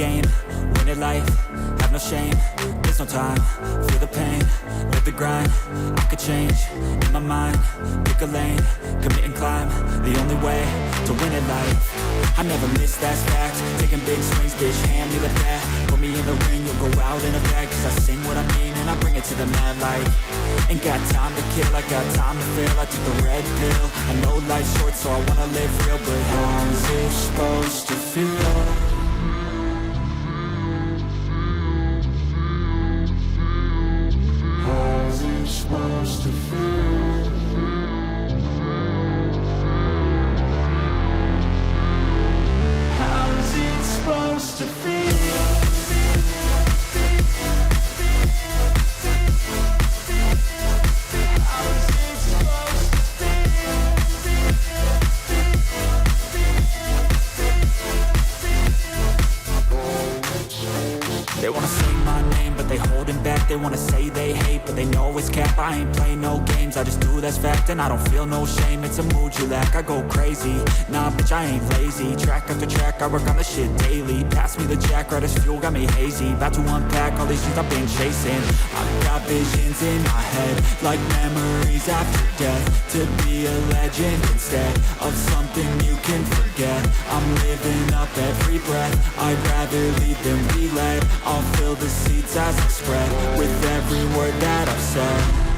game, win at life, have no shame, there's no time, feel the pain, live the grind, I could change, in my mind, pick a lane, commit and climb, the only way to win at life. I never miss, that's fact, taking big swings, bitch, hand me the bat, put me in the ring, you'll go out in a bag, cause I sing what I mean and I bring it to the mad light. Ain't got time to kill, I got time to feel, I took the red pill, I know life's short so I wanna live real, but how's it supposed to feel? How's it supposed to feel? How's it supposed to feel? They wanna say my name, but they holding back. They wanna say they hate, but they know it's cap. I ain't play no games, I just do, that's fact. And I don't feel no shame, it's a mood you lack. I go crazy, nah bitch I ain't lazy. Track after track, I work on the shit daily. Pass me the jack, right as fuel, got me hazy. About to unpack all these things I've been chasing. I've got visions in my head, like memories after death. To be a legend instead of something you can forget. I'm living up every breath, I'd rather lead than be led. I'll fill the seats as I spread with every word that I've said.